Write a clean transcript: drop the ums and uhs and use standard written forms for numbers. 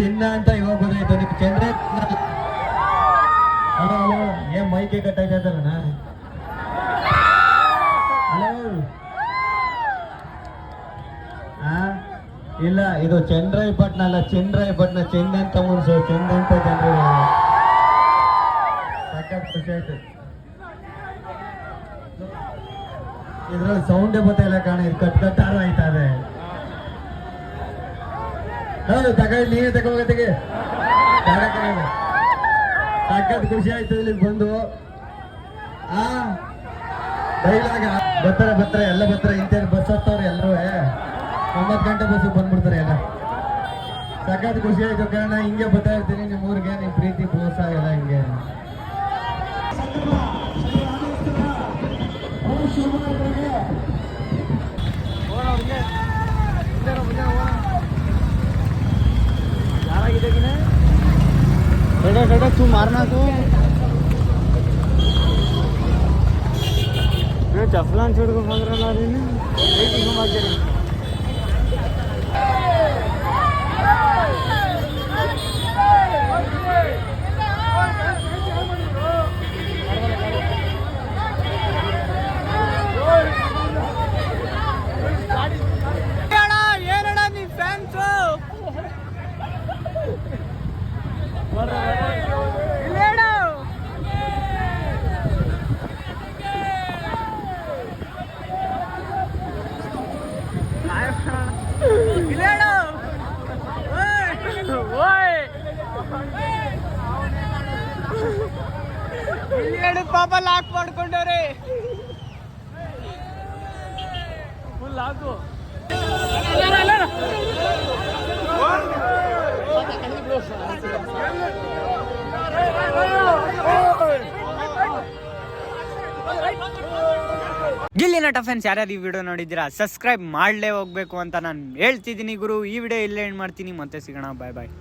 ಚಿನ್ನ ಅಂತ ಇವಾಗ ಗೊತ್ತಾಯ್ತು ನಿಮ್ ಚಂದ್ರ. ಹಲೋ ಹಲೋ, ಏನ್ ಮೈಕೆ ಕಟ್ಟಾಯ್ತದಲ್ಲಣ್ಣ? ಹಲೋ, ಇಲ್ಲ ಇದು ಚಂದ್ರಾಯಪಟ್ಟಣ ಅಲ್ಲ, ಚಂದ್ರಾಯಪಟ್ಟಣ. ಚೆಂದ ಅಂತ ಮುನ್ಸು, ಚೆಂದ ಅಂತ ಜನರು ಸಖತ್ ಖುಷಿ ಆಯ್ತು. ಇದ್ರಲ್ಲಿ ಸೌಂಡೇ ಗೊತ್ತಿಲ್ಲ ಕಾಣ, ಇದು ಕಟ್ಟಾರು ಆಯ್ತಾ ಇದೆ. ಹೌದು, ತಗೊಳ್ಳಿ, ನೀವೇ ತಗೋಗತ್ತಿಗೆ. ಸಖತ್ ಖುಷಿ ಆಯ್ತು ಇಲ್ಲಿ ಬಂದು. ಡೈಲಾಗ ಬರ್ತಾರೆ ಎಲ್ಲ ಬರ್ತಾರೆ. ಇಂತೇನು ಬಸ್ ಹತ್ತವ್ರೆ ಎಲ್ಲರೂ. 9 ಗಂಟೆ ಬಸ್ ಬಂದ್ಬಿಡ್ತಾರೆ ಎಲ್ಲ. ಸಖತ್ ಖುಷಿ ಆಯ್ತು ಕಾರಣ ಹಿಂಗೆ ಬರ್ತಾ ಇರ್ತೀನಿ ನಿಮ್ಮ ಊರಿಗೆ. ನಿಮ್ ಪ್ರೀತಿ ಪ್ರೋತ್ಸಾಹ ಎಲ್ಲ ಹಿಂಗೆ. तू मारना तू चफलान छोड़ को भाग रहा ಪಾಪ ಲಾಕ್ ಮಾಡ್ಕೊಂಡವ್ರೆ ಫುಲ್ ಲಾಕು. ಗಿಲ್ಲಿ ನಟ ಫ್ರೆಂಡ್ಸ್, ಯಾರ್ಯಾರು ಈ ವಿಡಿಯೋ ನೋಡಿದ್ದೀರಾ ಸಬ್ಸ್ಕ್ರೈಬ್ ಮಾಡಲೇ ಹೋಗ್ಬೇಕು ಅಂತ ನಾನು ಹೇಳ್ತಿದ್ದೀನಿ ಗುರು. ಈ ವಿಡಿಯೋ ಇಲ್ಲೇ ಎಂಡ್ ಮಾಡ್ತೀನಿ. ಮತ್ತೆ ಸಿಗೋಣ. ಬಾಯ್ ಬಾಯ್.